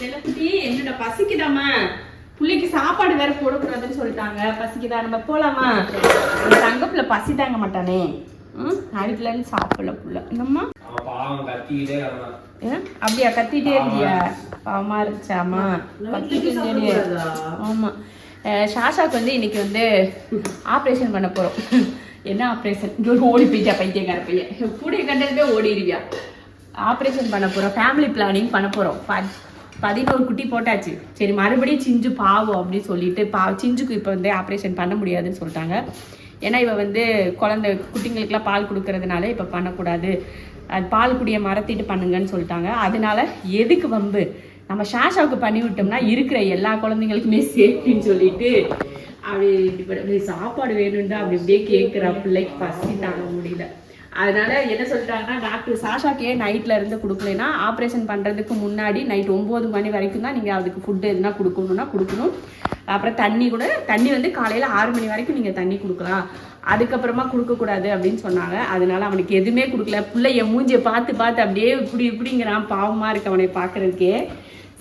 செல்லக்குட்டி என்னோட பசிக்குதாமா, பிள்ளைக்கு சாப்பாடு வேற போடக்கூடாதுன்னு சொல்லிட்டாங்க. பசிக்குதா, நம்ம போலாமா? தங்கப்புல பசி தாங்க மாட்டானே. நைட்ல இருந்து சாப்பிடல புள்ள. என்னம்மா அப்படியா கத்திட்டே இருந்தியா? பாவமா இருந்துச்சாமா? ஆமா, ஷாஷாக்கு வந்து இன்னைக்கு வந்து ஆப்ரேஷன் பண்ண போறோம். என்ன ஆப்ரேஷன்? இங்க ஒரு ஓடி போயிட்டா பைத்தியக்கார பையன், கூட கண்டதே ஓடிடுவியா. ஆப்ரேஷன் பண்ண போறோம், ஃபேமிலி பிளானிங் பண்ண போறோம். 11 குட்டி போட்டாச்சு. சரி, மறுபடியும் சிஞ்சு பாவம் அப்படின்னு சொல்லிட்டு சிஞ்சுக்கு இப்போ வந்து ஆப்ரேஷன் பண்ண முடியாதுன்னு சொல்லிட்டாங்க. ஏன்னா இவ வந்து குழந்தை குட்டிங்களுக்குலாம் பால் கொடுக்கறதுனால இப்போ பண்ணக்கூடாது, அது பால் குடியை மறத்திட்டு பண்ணுங்கன்னு சொல்லிட்டாங்க. அதனால எதுக்கு வம்பு, நம்ம ஷாஷாவுக்கு பண்ணி விட்டோம்னா இருக்கிற எல்லா குழந்தைங்களுக்குமே சேஃப்டின்னு சொல்லிட்டு அப்படி சாப்பாடு வேணும்னு அப்படி இப்படியே கேட்குற பிள்ளைக்கு பசி தாங்க முடியல. அதனால என்ன சொல்லிட்டாங்கன்னா, டாக்டர் சாஷாக்கே நைட்ல இருந்து கொடுக்கலன்னா ஆப்ரேஷன் பண்றதுக்கு முன்னாடி நைட் 9 மணி வரைக்கும் தான் நீங்க அதுக்கு ஃபுட்டு எதுனா கொடுக்கணும்னா கொடுக்கணும். அப்புறம் தண்ணி வந்து காலையில 6 மணி வரைக்கும் நீங்க தண்ணி கொடுக்கலாம், அதுக்கப்புறமா கொடுக்கக்கூடாது அப்படின்னு சொன்னாங்க. அதனால அவனுக்கு எதுவுமே கொடுக்கல. பிள்ளைய மூஞ்சியை பார்த்து அப்படியே இப்படிங்கிறான். பாவமா இருக்கு அவனை பார்க்கறதுக்கே,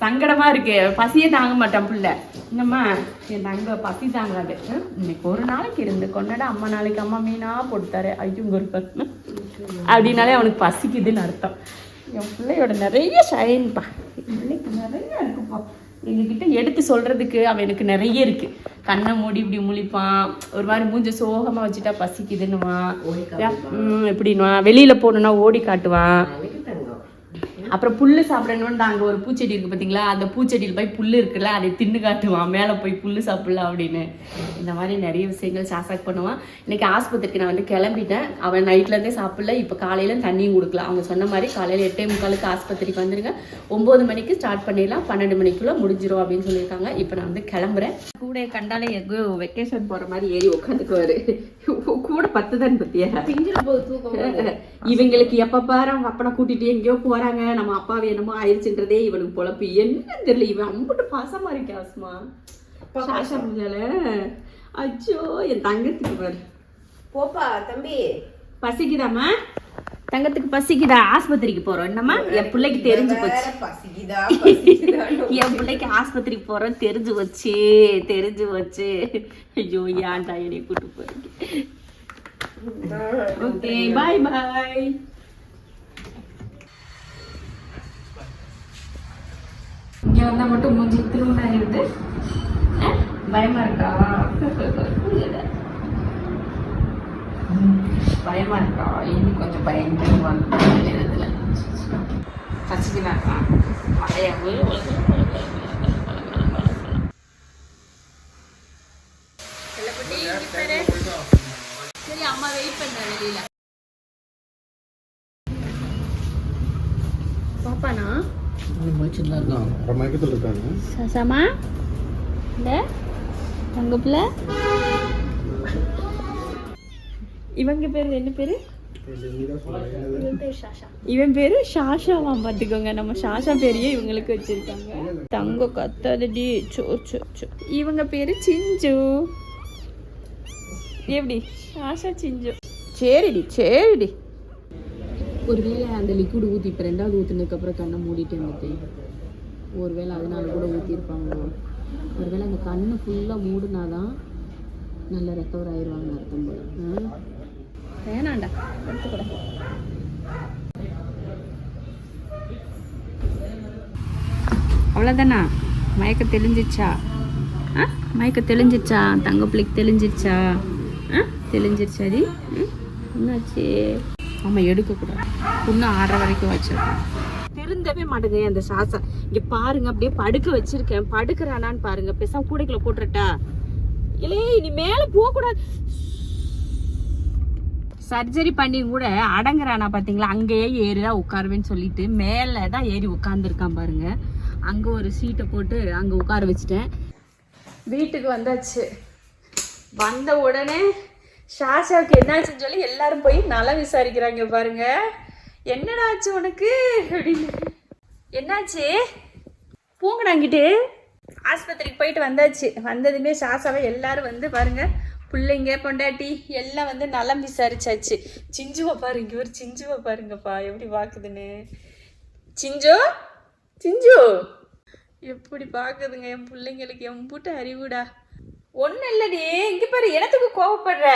சங்கடமா இருக்கு. பசியே தாங்க மாட்டான் பிள்ளை. என்னம்மா என் தங்க பசி தாங்காது. இன்னைக்கு ஒரு நாளைக்கு இருந்து கொண்டாட, அம்மா நாளைக்கு அம்மா மீனா போட்டுத்தாரு ஐயங்க இருப்ப அப்படின்னாலே அவனுக்கு பசிக்குதுன்னு அர்த்தம். என் பிள்ளையோட நிறைய ஷைன்ப்பா, என் பிள்ளைக்கு நிறைய இருக்குப்பா. எங்ககிட்ட எடுத்து சொல்றதுக்கு அவனுக்கு நிறைய இருக்கு. கண்ணை மூடி இப்படி முழிப்பான், ஒரு மாதிரி மூஞ்ச சோகமா வச்சுட்டா பசிக்குதுன்னுவான். எப்படின்னுவான், வெளியில போகணுன்னா ஓடி காட்டுவான். அப்புறம் புல்லு சாப்பிடணும்னு அங்கே ஒரு பூச்செடி இருக்குது பார்த்தீங்களா, அந்த பூச்செடியில் போய் புல் இருக்குல்ல அதை தின்னு காட்டுவான், மேலே போய் புல் சாப்பிடலாம் அப்படின்னு. இந்த மாதிரி நிறைய விஷயங்கள் சாசாக் பண்ணுவான். இன்னைக்கு ஆஸ்பத்திரிக்கு நான் வந்து கிளம்பிட்டேன். அவன் நைட்லேருந்தே சாப்பிடல. இப்போ காலையில் தண்ணியும் கொடுக்கலாம். அவங்க சொன்ன மாதிரி காலையில் 8:45 ஆஸ்பத்திரிக்கு வந்துருங்க, 9 மணிக்கு ஸ்டார்ட் பண்ணிடலாம், 12 மணிக்குள்ளே முடிஞ்சிடும் அப்படின்னு சொல்லியிருக்காங்க. இப்போ நான் வந்து கிளம்புறேன். கூட கண்டாலே எங்கோ வெக்கேஷன் போகிற மாதிரி ஏறி உட்காந்துக்குவாரு. கூட 10 தான் பத்தியா இவங்களுக்கு எப்ப பாரு அவங்க அப்பனை கூட்டிட்டு எங்கேயோ போறாங்க, நம்ம அப்பாவை என்னமோ ஆயிடுச்சுன்றதே இவனுக்கு பொழப்பு. என்னன்னு தெரியல, இவன் அம்புட்டு பாசமா இருக்கா ஆஸ்மா சாஷா முஞ்சால. அச்சோ என் தங்கத்துக்கு பாரு. போப்பா தம்பி, பசிக்குதாமா? தங்கத்துக்கு பசிக்குதா? ஆஸ்பத்திரிக்கு போறோம். என்னம்மா என் பிள்ளைக்கு தெரிஞ்சு போச்சு, என் பிள்ளைக்கு ஆஸ்பத்திரிக்கு போறோம் தெரிஞ்சு வச்சு. ஐயோ ஏன்டா என்னை கூட்டு போறீங்க. ஓகே பாய் பாய். இங்க வந்தா மட்டும் மூஞ்சி திரும்ப இருந்து பயமா இருக்கா? பயமா இருக்கா? இன்னும் கொஞ்சம் பயங்கரமா நேரத்துல பசிக்குதாக்கா? மழையாவு சரி, அம்மா வெயிட் பண்ற வெளியில. பாப்பானா சசமா இந்த தங்க பிள்ளை. இவங்க பேரு என்ன பேரு? இவன் பேரு ஷாஷாவா? பாத்துக்கோங்க, நம்ம ஷாஷா பேரையே இவங்களுக்கு வச்சிருக்காங்க. தங்க கத்தாதடி. இவங்க பேரு சிஞ்சு. எப்படி ஷாஷா சிஞ்சு? சரிடி. ஒருவேளை அந்த லிக்விட் ஊற்றி இப்போ 2வது ஊற்றுனதுக்கப்புறம் கண்ணை மூடிட்டேன் பற்றி, ஒருவேளை அதனால கூட ஊற்றிருப்பாங்களோ. ஒருவேளை அந்த கண்ணை ஃபுல்லாக மூடினாதான் நல்லா ரெக்கவர் ஆயிடுவாங்கன்னு அர்த்தம் போல. வேணாண்டா எடுத்துக்கூட. அவ்வளோதானா? மயக்க தெளிஞ்சிச்சா? தங்க பிள்ளைக்கு தெளிஞ்சிருச்சாடி? என்னாச்சு? ஆமாம், எடுக்கக்கூடாது. இன்னும் 6:30 வரைக்கும் வச்சிருக்கேன். திருந்தவே மாட்டேங்க அந்த சாசா. இங்கே பாருங்க, அப்படியே படுக்க வச்சிருக்கேன். படுக்கிறானான்னு பாருங்க. பேசாம கூடைக்குள்ள போட்டுறட்டா? இல்லையே, இனி மேலே போகக்கூடாது. சர்ஜரி பண்ணி கூட அடங்குறானா பார்த்தீங்களா? அங்கேயே ஏறிதான் உட்காருவேன்னு சொல்லிட்டு மேலே தான் ஏறி உட்காந்துருக்கான் பாருங்க. அங்கே ஒரு சீட்டை போட்டு அங்கே உட்கார வச்சுட்டேன். வீட்டுக்கு வந்தாச்சு. வந்த உடனே ஷாஷாவுக்கு என்னாச்சுன்னு சொல்லி எல்லாரும் போய் நல்லா விசாரிக்கிறாங்க பாருங்க. என்னடா ஆச்சு உனக்கு அப்படின்னு. என்னாச்சு பூங்கடாங்கிட்டு ஆஸ்பத்திரிக்கு போயிட்டு வந்தாச்சு. வந்ததுமே ஷாஷாவை எல்லாரும் வந்து பாருங்க, பிள்ளைங்க பொண்டாட்டி எல்லாம் வந்து நலம் விசாரிச்சாச்சு. சிஞ்சுவை பாருங்க, ஒரு சிஞ்சுவை பாருங்கப்பா எப்படி பாக்குதுன்னு. சிஞ்சு எப்படி பார்க்குதுங்க என் பிள்ளைங்களுக்கு எம்பூட்டு அறிவுடா. ஒன்றும் இல்லடி, இங்கே பாரு எனத்துக்கு கோவப்படுற.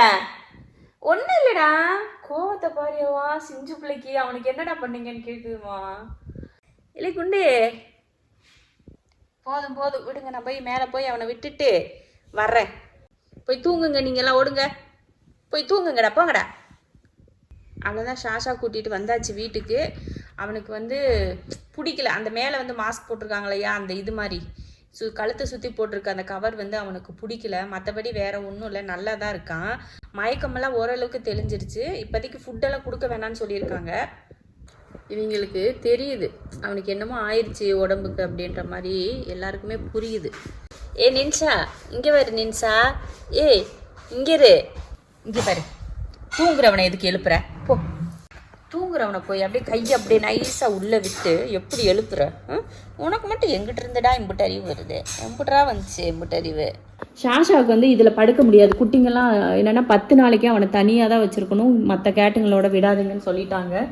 ஒன்றும் இல்லைடா, கோவத்தை பாரியவா சிஞ்சு பிள்ளைக்கு அவனுக்கு என்னடா பண்ணீங்கன்னு கேட்குதுமா. இல்லை குண்டு, போதும் போதும் விடுங்க, நான் போய் மேலே போய் அவனை விட்டுட்டு வர்றேன். போய் தூங்குங்க, நீங்கள்லாம் ஓடுங்க, போய் தூங்குங்கடா, போங்கடா. அவ்வளோதான், ஷாஷா கூட்டிகிட்டு வந்தாச்சு வீட்டுக்கு. அவனுக்கு வந்து பிடிக்கல, அந்த மேலே வந்து மாஸ்க் போட்டிருக்காங்களையா, அந்த இது மாதிரி கழுத்தை சுற்றி போட்டிருக்க அந்த கவர் வந்து அவனுக்கு பிடிக்கல. மற்றபடி வேறு ஒன்றும் இல்லை, நல்லா தான் இருக்கான். மயக்கமெல்லாம் ஓரளவுக்கு தெளிஞ்சிருச்சு. இப்போதைக்கு ஃபுட்டெல்லாம் கொடுக்க வேணான்னு சொல்லியிருக்காங்க. இவங்களுக்கு தெரியுது அவனுக்கு என்னமோ ஆயிடுச்சு உடம்புக்கு அப்படின்ற மாதிரி எல்லாருக்குமே புரியுது. ஏ நின்ஷா, இங்கே பாரு நின்ஷா, ஏ இங்கே இங்கே பாரு, தூங்குறவனை எதுக்கு எழுப்புற? போ, தூங்குறவனை போய் அப்படியே கையை அப்படியே நைஸாக உள்ளே விட்டு எப்படி எழுப்புற? உனக்கு மட்டும் எங்கிட்ட இருந்துடா இம்புட்டு அறிவு வருது, எம்புட்டா வந்துச்சு இம்புட்டு அறிவு. ஷாஷாவுக்கு வந்து இதில் படுக்க முடியாது. குட்டிங்கெல்லாம் என்னென்னா 10 நாளைக்கே அவனை தனியாக தான் வச்சுருக்கணும், மற்ற கேட்டுங்களோட விடாதுங்கன்னு சொல்லிட்டாங்க.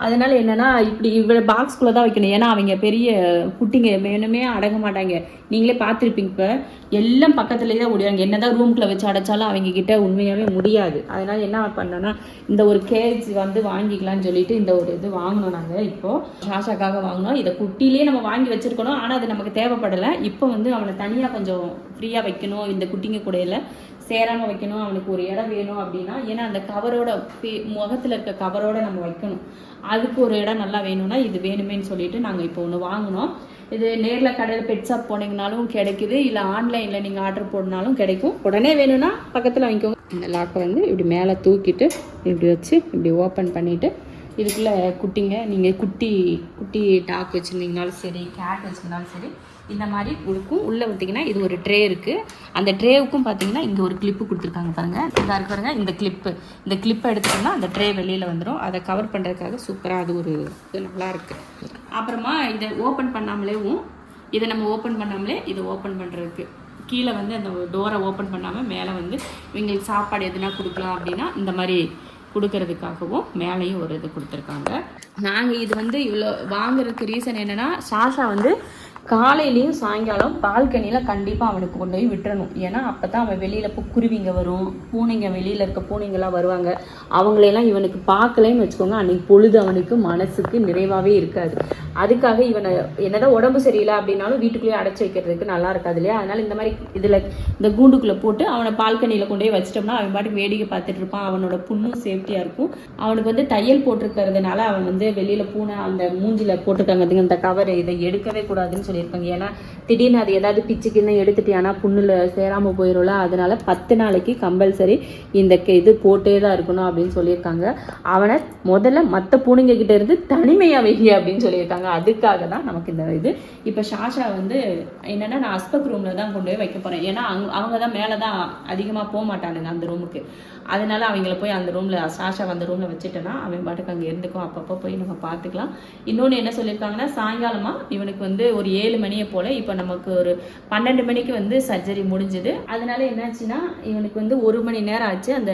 அதனால் என்னென்னா இப்படி இவ்வளோ பாக்ஸ்குள்ளே தான் வைக்கணும். ஏன்னா அவங்க பெரிய குட்டிங்க வேணுமே அடங்க மாட்டாங்க. நீங்களே பார்த்துருப்பீங்க, இப்போ எல்லாம் பக்கத்துலேயே தான் ஓடிவாங்க. என்ன தான் ரூம்குள்ளே வச்சு அடைச்சாலும் அவங்கக்கிட்ட உண்மையாகவே முடியாது. அதனால் என்ன பண்ணோன்னா இந்த ஒரு கேஜ் வந்து வாங்கிக்கலாம்னு சொல்லிட்டு இந்த ஒரு இது வாங்கினோம் நாங்கள். இப்போது ஷாஷாக்காக வாங்கினோம். இதை குட்டிலே நம்ம வாங்கி வச்சுருக்கணும், ஆனால் அது நமக்கு தேவைப்படலை. இப்போ வந்து அவனை தனியாக கொஞ்சம் ஃப்ரீயாக வைக்கணும், இந்த குட்டிங்க கூடையில் சேராமல் வைக்கணும், அவனுக்கு ஒரு இடம் வேணும் அப்படின்னா. ஏன்னா அந்த கவரோட முகத்தில் இருக்க கவரோட நம்ம வைக்கணும், அதுக்கு ஒரு இடம் நல்லா வேணும்னா இது வேணுமேன்னு சொல்லிட்டு நாங்கள் இப்போ ஒன்று வாங்கினோம். இது நேரில் கடையில் பெட் ஷாப் போனீங்கனாலும் கிடைக்குது, இல்லை ஆன்லைனில் நீங்கள் ஆர்டர் போடனாலும் கிடைக்கும். உடனே வேணும்னா பக்கத்தில் வாங்கிக்கோங்க. இந்த லாக்கை வந்து இப்படி மேலே தூக்கிட்டு இப்படி வச்சு இப்படி ஓப்பன் பண்ணிவிட்டு இதுக்குள்ளே குட்டிங்க, நீங்கள் குட்டி டாக் வச்சுருந்தீங்கனாலும் சரி, கேட் வச்சுருந்தாலும் சரி, இந்த மாதிரி இருக்கும். உள்ளே பார்த்தீங்கன்னா இது ஒரு ட்ரே இருக்குது. அந்த ட்ரேவுக்கும் பார்த்தீங்கன்னா இங்கே ஒரு கிளிப்பு கொடுத்துருக்காங்க பாருங்கள், இதாக இருக்கு பாருங்கள். இந்த கிளிப்பை எடுத்துட்டோம்னா அந்த ட்ரே வெளியில் வந்துடும். அதை கவர் பண்ணுறதுக்காக சூப்பராக அது ஒரு இது நல்லாயிருக்கு. அப்புறமா இதை ஓப்பன் பண்ணாமலேவும், இதை நம்ம ஓப்பன் பண்ணாமலே இதை ஓப்பன் பண்ணுறதுக்கு கீழே வந்து அந்த டோரை ஓப்பன் பண்ணாமல் மேலே வந்து இவங்களுக்கு சாப்பாடு எதுனா கொடுக்கலாம் அப்படின்னா இந்த மாதிரி கொடுக்கறதுக்காகவும் மேலேயும் ஒரு இது கொடுத்துருக்காங்க. நாங்கள் இது வந்து இவ்வளோ வாங்குறதுக்கு ரீசன் என்னென்னா, ஷாஷா வந்து காலையிலையும் சாயங்காலம் பால்கனியில் கண்டிப்பாக அவனுக்கு கொண்டு போய் விட்டுறணும். ஏன்னா அப்போ தான் அவன் வெளியில் போய் குருவிங்க வரும், பூனைங்க வெளியில் இருக்க பூனைங்கள்லாம் வருவாங்க, அவங்களையெல்லாம் இவனுக்கு பார்க்கலன்னு வச்சுக்கோங்க, அன்றைக்கி பொழுது அவனுக்கு மனசுக்கு நிறைவாகவே இருக்காது. அதுக்காக இவனை என்னதான் உடம்பு சரியில்லை அப்படின்னாலும் வீட்டுக்குள்ளேயே அடைச்சி வைக்கிறதுக்கு நல்லா இருக்காது இல்லையா. அதனால் இந்த மாதிரி இதில் இந்த கூண்டுக்குள்ளே போட்டு அவனை பால்கனியில் கொண்டு போய் வச்சிட்டோம்னா அவன் பாட்டுக்கு வேடிக்கை பார்த்துட்டு இருப்பான். அவனோட புண்ணும் சேஃப்டியாக இருக்கும். அவனுக்கு வந்து தையல் போட்டிருக்கிறதுனால அவன் வந்து வெளியில் பூனை அந்த மூஞ்சில் போட்டிருக்காங்க இந்த கவர், இதை எடுக்கவே கூடாதுன்னு சொல்லியிருப்பாங்க. ஏன்னா திடீர்னு அது ஏதாவது பிச்சுக்குன்னு எடுத்துட்டியானா புண்ணில் சேராமல் போயிடும்ல. அதனால 10 நாளைக்கு கம்பல்சரி இந்த இது போட்டே தான் இருக்கணும் அப்படின்னு சொல்லியிருக்காங்க. அவனை முதல்ல மற்ற பூனைங்க கிட்ட இருந்து தனிமையாக வைங்க அப்படின்னு சொல்லியிருக்காங்க. அதுக்காக தான் நமக்கு இந்த இது. இப்போ ஷாஷா வந்து என்னென்னா நான் அஸ்பக் ரூமில் தான் கொண்டு போய் வைக்க போகிறேன். ஏன்னா அவங்க தான் மேலே தான் அதிகமாக போக மாட்டானுங்க அந்த ரூமுக்கு. அதனால அவங்கள போய் அந்த ரூமில் ஷாஷா அந்த ரூமில் வச்சுட்டேன்னா அவன் பாட்டுக்கு அங்கே இருந்துக்கும், அப்பப்போ போய் நம்ம பார்த்துக்கலாம். இன்னொன்று என்ன சொல்லியிருக்காங்கன்னா, சாயங்காலமாக இவனுக்கு வந்து ஒரு 7 மணியை போல், இப்போ நமக்கு ஒரு 12 மணிக்கு வந்து சர்ஜரி முடிஞ்சுது. அதனால என்னாச்சுன்னா இவனுக்கு வந்து 1 மணி நேரம் ஆச்சு அந்த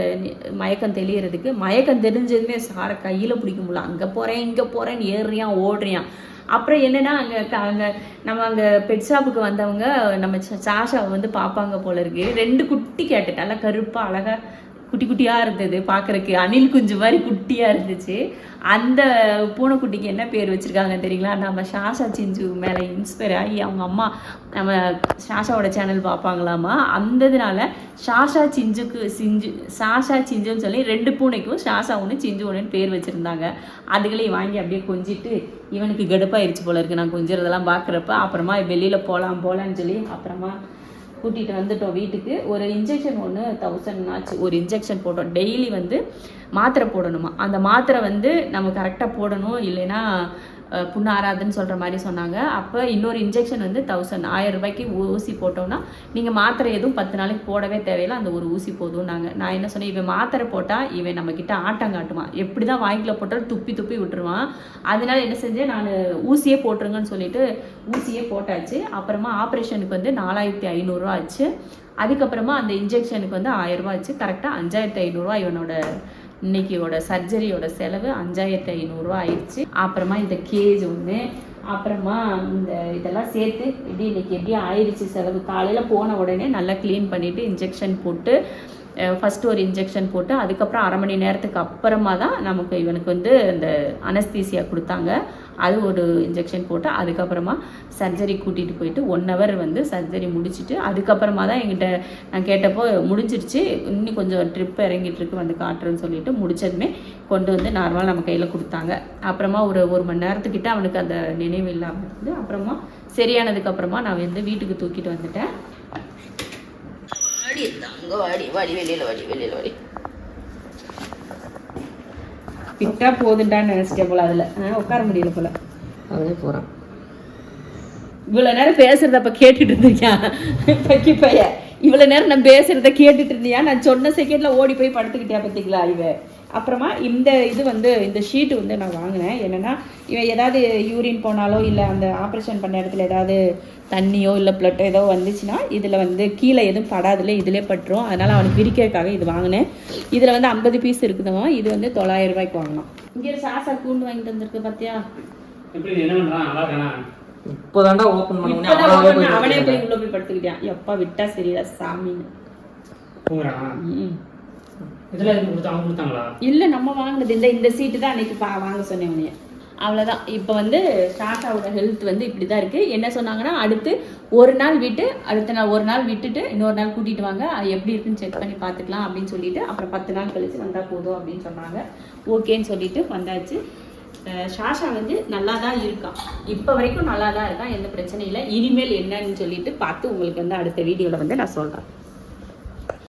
மயக்கம் தெளியறதுக்கு. மயக்கம் தெரிஞ்சதுமே சாரை கையில் பிடிக்க முடியல, அங்கே போகிறேன் இங்கே போகிறேன்னு ஏறுறியான் ஓடுறியான். அப்புறம் என்னென்னா அங்கே நம்ம அங்கே பெட் ஷாப்புக்கு வந்தவங்க நம்ம ஷாஷாவை வந்து பார்ப்பாங்க போல இருக்கு. 2 குட்டி கேட்டு நல்லா கருப்பாக அழகாக குட்டி குட்டியாக இருந்தது, பார்க்குறக்கு அணில் குஞ்சு மாதிரி குட்டியாக இருந்துச்சு. அந்த பூனைக்குட்டிக்கு என்ன பேர் வச்சுருக்காங்க தெரியுங்களா? நம்ம ஷாஷா சிஞ்சு மேலே இன்ஸ்பயர் ஆகி அவங்க அம்மா நம்ம ஷாஷாவோட சேனல் பார்ப்பாங்களாமா. அந்ததுனால ஷாஷா சிஞ்சுன்னு சொல்லி 2 பூனைக்கும் ஷாஷா ஒன்று சிஞ்சு ஒன்றுன்னு பேர் வச்சுருந்தாங்க. அதுகளையும் வாங்கி அப்படியே கொஞ்சிட்டு இவனுக்கு கடுப்பாயிருச்சு போல இருக்குது நான் கொஞ்சிறதெல்லாம் பார்க்குறப்ப. அப்புறமா வெளியில் போகலான்னு சொல்லி அப்புறமா கூட்டிகிட்டு வந்துட்டோம் வீட்டுக்கு. ஒரு இன்ஜெக்ஷன் ஒன்று 1000 ஆச்சு, ஒரு இன்ஜெக்ஷன் போட்டோம். டெய்லி வந்து மாத்திரை போடணுமா. அந்த மாத்திரை வந்து நம்ம கரெக்டாக போடணும், இல்லைன்னா புண்ணு ஆறாதுன்னு சொல்கிற மாதிரி சொன்னாங்க. அப்போ இன்னொரு இன்ஜெக்ஷன் வந்து 1000 ரூபாய்க்கு ஊசி போட்டோம்னா நீங்கள் மாத்திரை எதுவும் 10 நாளைக்கு போடவே தேவையில்லை, அந்த ஒரு ஊசி போதும். நான் என்ன சொன்னேன், இவன் மாத்திரை போட்டால் இவன் நம்மக்கிட்ட ஆட்டம் காட்டுவான், எப்படி தான் வாய்க்கில் போட்டாலும் துப்பி விட்டுருவான். அதனால என்ன செஞ்சேன், நான் ஊசியே போட்டுருங்கன்னு சொல்லிட்டு ஊசியே போட்டாச்சு. அப்புறமா ஆப்ரேஷனுக்கு வந்து 4500 ஆச்சு. அதுக்கப்புறமா அந்த இன்ஜெக்ஷனுக்கு வந்து 1000 ரூபா ஆச்சு. கரெக்டாக 5500 இவனோட இன்னைக்கியோட சர்ஜரியோட செலவு 5500 ஆயிடுச்சு. அப்புறமா இந்த கேஜ் ஒன்று, அப்புறமா இந்த இதெல்லாம் சேர்த்து இன்னைக்கு ஆயிடுச்சு செலவு. காலையில் போன உடனே நல்லா க்ளீன் பண்ணிவிட்டு இன்ஜெக்ஷன் போட்டு, ஃபஸ்ட்டு ஒரு இன்ஜெக்ஷன் போட்டு அதுக்கப்புறம் 1/2 மணி நேரத்துக்கு அப்புறமா தான் நமக்கு இவனுக்கு வந்து இந்த அனஸ்தீசியா கொடுத்தாங்க. அது ஒரு இன்ஜெக்ஷன் போட்டு அதுக்கப்புறமா சர்ஜரி கூட்டிகிட்டு போயிட்டு 1 ஹவர் வந்து சர்ஜரி முடிச்சுட்டு அதுக்கப்புறமா தான் என்கிட்ட நான் கேட்டப்போ முடிஞ்சிடுச்சு, இன்னும் கொஞ்சம் ட்ரிப் இறங்கிட்டு இருக்கு வந்து காட்டுறேன்னு சொல்லிட்டு முடிச்சதுமே கொண்டு வந்து நார்மலாக நம்ம கையில் கொடுத்தாங்க. அப்புறமா ஒரு மணி நேரத்துக்கிட்ட அவனுக்கு அந்த நினைவு இல்லாமல் இருந்து அப்புறமா சரியானதுக்கப்புறமா நான் வந்து வீட்டுக்கு தூக்கிட்டு வந்துட்டேன். வெளியில விட்டா போதுண்டான்னு நினைச்சிட்டேன் போல. அதுல உட்கார முடியல போல. அவனே போறான். இவ்வளவு நேரம் பேசுறதப்ப கேட்டுட்டு இருந்தியா பக்கி பைய? இவ்வளவு நேரம் நான் பேசுறத கேட்டுட்டு இருந்தியா? நான் சொன்ன செகண்ட்ல ஓடி போய் படுத்துக்கிட்டியா பத்திங்களா இவ? அப்புறமா இந்த இது வந்து இந்த ஷீட்டு வந்து நான் வாங்கினேன். என்னன்னா இவன் ஏதாவது யூரின் போனாலோ இல்லை அந்த ஆப்ரேஷன் பண்ண இடத்துல ஏதாவது தண்ணியோ இல்லை பிளட்டோ ஏதோ வந்துச்சுன்னா இதில் வந்து கீழே எதுவும் படாதுல இதிலே பட்டுரும். அதனால் அவனுக்கு விரிக்கிறதுக்காக இது வாங்கினேன். இதில் வந்து 50 பீஸ் இருக்குதுமா. இது வந்து 900 ரூபாய்க்கு வாங்கினோம். இங்கே சாசா கூண்டு வாங்கிட்டு வந்திருக்கு பார்த்தியா? இப்போதான்டா ஓபன் பண்ணி அவனே போய் உள்ள போய் படுத்துக்கிட்டான். எப்பா விட்டா சரியா சாமின்னு. இல்ல நம்ம வாங்கினது இந்த சீட்டு தான் அன்னைக்கு வாங்க சொன்னேன் உனைய. அவ்வளோதான். இப்போ வந்து ஷாஷாவோட ஹெல்த் வந்து இப்படி தான் இருக்குது. என்ன சொன்னாங்கன்னா அடுத்து ஒரு நாள் விட்டு அடுத்த நாள் ஒரு நாள் விட்டுட்டு இன்னொரு நாள் கூட்டிகிட்டு வாங்க, அது எப்படி இருக்குன்னு செக் பண்ணி பார்த்துக்கலாம் அப்படின்னு சொல்லிட்டு அப்புறம் 10 நாள் கழிச்சு வந்தால் போதும் அப்படின்னு சொன்னாங்க. ஓகேன்னு சொல்லிட்டு வந்தாச்சு. ஷாஷா வந்து நல்லா தான் இருக்கான், இப்போ வரைக்கும் நல்லா தான் இருக்கான், எந்த பிரச்சனையும் இல்லை. இனிமேல் என்னன்னு சொல்லிட்டு பார்த்து உங்களுக்கு வந்து அடுத்த வீடியோவில் வந்து நான் சொல்கிறேன்.